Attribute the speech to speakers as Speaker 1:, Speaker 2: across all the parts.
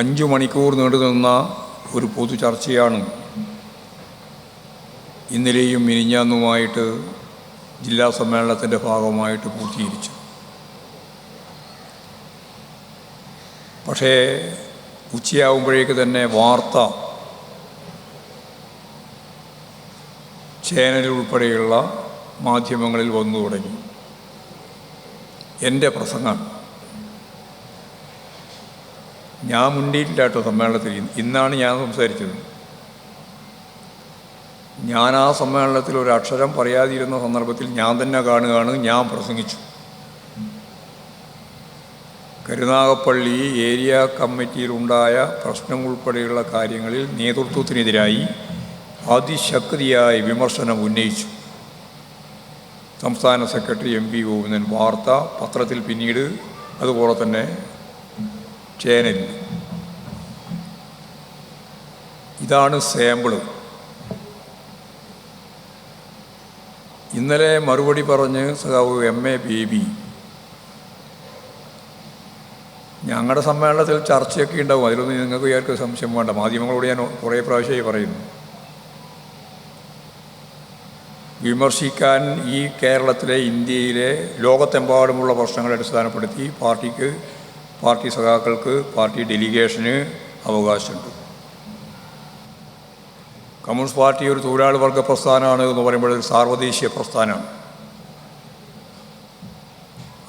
Speaker 1: 5 മണിക്കൂർ നീണ്ടുനിന്ന ഒരു പൊതു ചർച്ചയാണ് ഇന്നലെയും മിനിഞ്ഞാന്നുമായിട്ട് ജില്ലാ സമ്മേളനത്തിൻ്റെ ഭാഗമായിട്ട് പൂർത്തീകരിച്ചു. പക്ഷേ ഉച്ചയാകുമ്പോഴേക്ക് തന്നെ വാർത്ത ചാനൽ ഉൾപ്പെടെയുള്ള മാധ്യമങ്ങളിൽ വന്നു തുടങ്ങി. എൻ്റെ പ്രസംഗം ഞാൻ മുണ്ടിയില്ല കേട്ടോ. സമ്മേളനത്തിൽ ഇന്നാണ് ഞാൻ സംസാരിച്ചത്. ഞാൻ ആ സമ്മേളനത്തിൽ ഒരു അക്ഷരം പറയാതിരുന്ന സന്ദർഭത്തിൽ ഞാൻ തന്നെ കാണുകയാണ്, ഞാൻ പ്രസംഗിച്ചു. കരുനാഗപ്പള്ളി ഏരിയ കമ്മിറ്റിയിലുണ്ടായ പ്രശ്നം ഉൾപ്പെടെയുള്ള കാര്യങ്ങളിൽ നേതൃത്വത്തിനെതിരായി അതിശക്തിയായ വിമർശനം ഉന്നയിച്ചു. സംസ്ഥാന സെക്രട്ടറി MP ഗോവിന്ദൻ വാർത്ത പത്രത്തിൽ, പിന്നീട് അതുപോലെ തന്നെ ചാനലിൽ. ഇതാണ് സാമ്പിള്. ഇന്നലെ മറുപടി പറഞ്ഞ് സഖാവ് MA ബേബി ഞങ്ങളുടെ സമ്മേളനത്തിൽ ചർച്ചയൊക്കെ ഉണ്ടാവും, അതിലൊന്നും നിങ്ങൾക്ക് വിചാരിക്കും സംശയം വേണ്ട. മാധ്യമങ്ങളോട് ഞാൻ കുറേ പ്രാവശ്യമായി പറയുന്നു, വിമർശിക്കാൻ ഈ കേരളത്തിലെ, ഇന്ത്യയിലെ, ലോകത്തെമ്പാടുമുള്ള പ്രശ്നങ്ങളെ അടിസ്ഥാനപ്പെടുത്തി പാർട്ടി സഖാക്കൾക്ക്, പാർട്ടി ഡെലിഗേഷന് അവകാശമുണ്ട്. കമ്മ്യൂണിസ്റ്റ് പാർട്ടി ഒരു തൊഴിലാളി വർഗ പ്രസ്ഥാനമാണ് എന്ന് പറയുമ്പോൾ ഒരു സാർവദേശീയ പ്രസ്ഥാനമാണ്.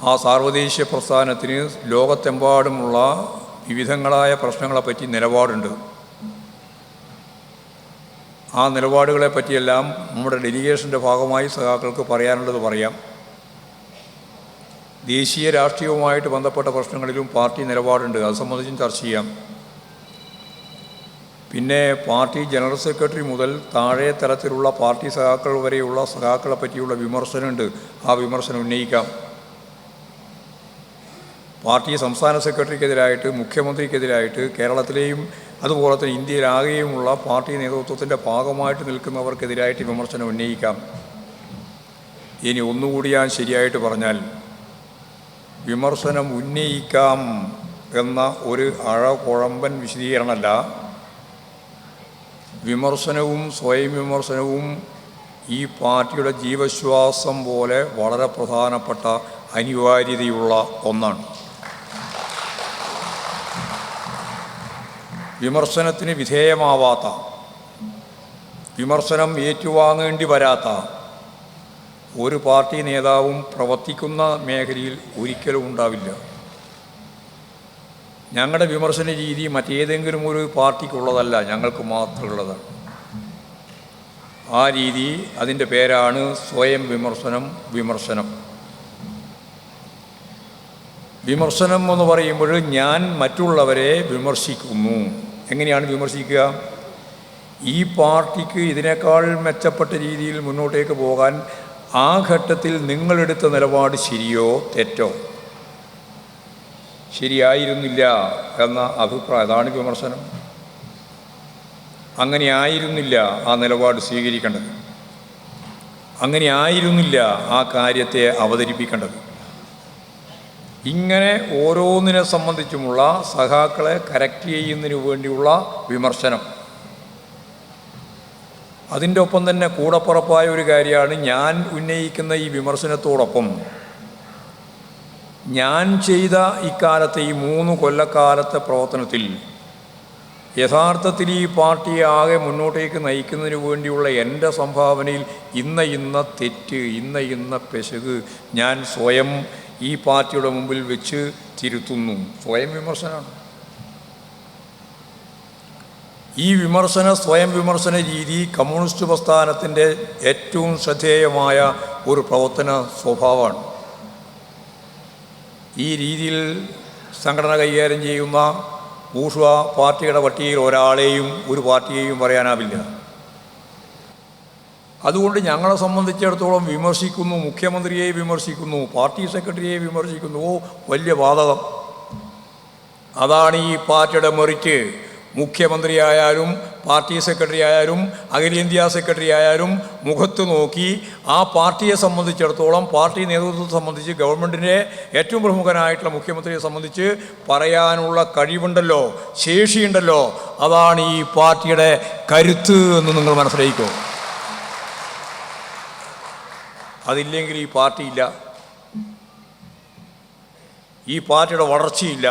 Speaker 1: ആ സാർവദേശീയ പ്രസ്ഥാനത്തിന് ലോകത്തെമ്പാടുമുള്ള വിവിധങ്ങളായ പ്രശ്നങ്ങളെപ്പറ്റി നിലപാടുണ്ട്. ആ നിലപാടുകളെ പറ്റിയെല്ലാം നമ്മുടെ ഡെലിഗേഷൻ്റെ ഭാഗമായി സഖാക്കൾക്ക് പറയാനുള്ളത് പറയാം. ദേശീയ രാഷ്ട്രീയവുമായിട്ട് ബന്ധപ്പെട്ട പ്രശ്നങ്ങളിലും പാർട്ടി നിലപാടുണ്ട്, അത് സംബന്ധിച്ചും ചർച്ച ചെയ്യാം. പിന്നെ പാർട്ടി ജനറൽ സെക്രട്ടറി മുതൽ താഴെ തലത്തിലുള്ള പാർട്ടി സഖാക്കൾ വരെയുള്ള സഖാക്കളെ പറ്റിയുള്ള വിമർശനമുണ്ട്, ആ വിമർശനം ഉന്നയിക്കാം. പാർട്ടി സംസ്ഥാന സെക്രട്ടറിക്കെതിരായിട്ട്, മുഖ്യമന്ത്രിക്കെതിരായിട്ട്, കേരളത്തിലെയും അതുപോലെ തന്നെ ഇന്ത്യയിലാകെയുമുള്ള പാർട്ടി നേതൃത്വത്തിൻ്റെ ഭാഗമായിട്ട് നിൽക്കുന്നവർക്കെതിരായിട്ട് വിമർശനം ഉന്നയിക്കാം. ഇനി ഒന്നുകൂടി ഞാൻ ശരിയായിട്ട് പറഞ്ഞാൽ, വിമർശനം ഉന്നയിക്കാം എന്ന ഒരു അഴകുഴമ്പൻ വിശദീകരണമല്ല. വിമർശനവും സ്വയം വിമർശനവും ഈ പാർട്ടിയുടെ ജീവശ്വാസം പോലെ വളരെ പ്രധാനപ്പെട്ട അനിവാര്യതയുള്ള ഒന്നാണ്. വിമർശനത്തിന് വിധേയമാവാത്ത, വിമർശനം ഏറ്റുവാങ്ങേണ്ടി വരാത്ത ഒരു പാർട്ടി നേതാവും പ്രവർത്തിക്കുന്ന മേഖലയിൽ ഒരിക്കലും ഉണ്ടാവില്ല. ഞങ്ങളുടെ വിമർശന രീതി മറ്റേതെങ്കിലും ഒരു പാർട്ടിക്കുള്ളതല്ല, ഞങ്ങൾക്ക് മാത്രമുള്ളതാണ്. ആ രീതി, അതിൻ്റെ പേരാണ് സ്വയം വിമർശനം. വിമർശനം എന്ന് പറയുമ്പോൾ ഞാൻ മറ്റുള്ളവരെ വിമർശിക്കുന്നു. എങ്ങനെയാണ് വിമർശിക്കുക? ഈ പാർട്ടിക്ക് ഇതിനേക്കാൾ മെച്ചപ്പെട്ട രീതിയിൽ മുന്നോട്ടേക്ക് പോകാൻ ആ ഘട്ടത്തിൽ നിങ്ങളെടുത്ത നിലപാട് ശരിയോ തെറ്റോ, ശരിയായിരുന്നില്ല എന്ന അഭിപ്രായം, അതാണ് വിമർശനം. അങ്ങനെ ആയിരുന്നില്ല ആ നിലപാട് സ്വീകരിക്കേണ്ടത്, അങ്ങനെ ആയിരുന്നില്ല ആ കാര്യത്തെ അവതരിപ്പിക്കേണ്ടത്. ഇങ്ങനെ ഓരോന്നിനെ സംബന്ധിച്ചുമുള്ള സഖാക്കളെ കറക്റ്റ് ചെയ്യുന്നതിന് വേണ്ടിയുള്ള വിമർശനം. അതിൻ്റെ ഒപ്പം തന്നെ കൂടപ്പുറപ്പായ ഒരു കാര്യമാണ്, ഞാൻ ഉന്നയിക്കുന്ന ഈ വിമർശനത്തോടൊപ്പം ഞാൻ ചെയ്ത ഇക്കാലത്തെ ഈ 3 കൊല്ലക്കാലത്തെ പ്രവർത്തനത്തിൽ യഥാർത്ഥത്തിൽ ഈ പാർട്ടിയെ ആകെ മുന്നോട്ടേക്ക് നയിക്കുന്നതിന് വേണ്ടിയുള്ള എൻ്റെ സംഭാവനയിൽ ഇന്ന തെറ്റ്, ഇന്ന പിശക് ഞാൻ സ്വയം ഈ പാർട്ടിയുടെ മുമ്പിൽ വെച്ച് തിരുത്തുന്നു. സ്വയം വിമർശനമാണ്. ഈ സ്വയം വിമർശന രീതി കമ്മ്യൂണിസ്റ്റ് പ്രസ്ഥാനത്തിൻ്റെ ഏറ്റവും ശ്രദ്ധേയമായ ഒരു പ്രവർത്തന സ്വഭാവമാണ്. ഈ രീതിയിൽ സംഘടന കൈകാര്യം ചെയ്യുന്ന ബൂർഷ്വാ പാർട്ടിയുടെ പട്ടികയിൽ ഒരാളെയും ഒരു പാർട്ടിയെയും പറയാനാവില്ല. അതുകൊണ്ട് ഞങ്ങളെ സംബന്ധിച്ചിടത്തോളം വിമർശിക്കുന്നു, മുഖ്യമന്ത്രിയെ വിമർശിക്കുന്നു, പാർട്ടി സെക്രട്ടറിയെ വിമർശിക്കുന്നു, വലിയ ബാധകം. അതാണ് ഈ പാർട്ടിയുടെ മെറിറ്റ്. മുഖ്യമന്ത്രിയായാലും പാർട്ടി സെക്രട്ടറി ആയാലും അഖിലേന്ത്യാ സെക്രട്ടറി ആയാലും മുഖത്ത് നോക്കി ആ പാർട്ടിയെ സംബന്ധിച്ചിടത്തോളം, പാർട്ടി നേതൃത്വത്തെ സംബന്ധിച്ച്, ഗവൺമെൻറ്റിൻ്റെ ഏറ്റവും പ്രമുഖനായിട്ടുള്ള മുഖ്യമന്ത്രിയെ സംബന്ധിച്ച് പറയാനുള്ള കഴിവുണ്ടല്ലോ, ശേഷിയുണ്ടല്ലോ, അതാണ് ഈ പാർട്ടിയുടെ കരുത്ത് എന്ന് നിങ്ങൾ മനസ്സിലാക്കിക്കോ. അതില്ലെങ്കിൽ ഈ പാർട്ടിയില്ല, ഈ പാർട്ടിയുടെ വളർച്ചയില്ല,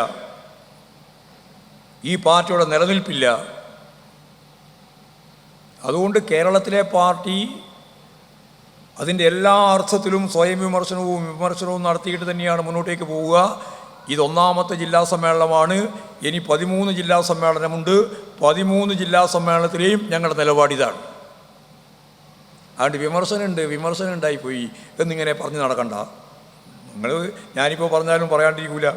Speaker 1: ഈ പാർട്ടിയുടെ നിലനിൽപ്പില്ല. അതുകൊണ്ട് കേരളത്തിലെ പാർട്ടി അതിൻ്റെ എല്ലാ അർത്ഥത്തിലും സ്വയം വിമർശനവും നടത്തിയിട്ട് തന്നെയാണ് മുന്നോട്ടേക്ക് പോവുക. ഇതൊന്നാമത്തെ ജില്ലാ സമ്മേളനമാണ്. ഇനി 13 ജില്ലാ സമ്മേളനമുണ്ട്. 13 ജില്ലാ സമ്മേളനത്തിലെയും ഞങ്ങളുടെ നിലപാടിതാണ്. അതുകൊണ്ട് വിമർശനം ഉണ്ടായിപ്പോയി എന്നിങ്ങനെ പറഞ്ഞ് നടക്കണ്ട. ഞാനിപ്പോൾ പറഞ്ഞാലും പറയാണ്ടിരിക്കില്ല.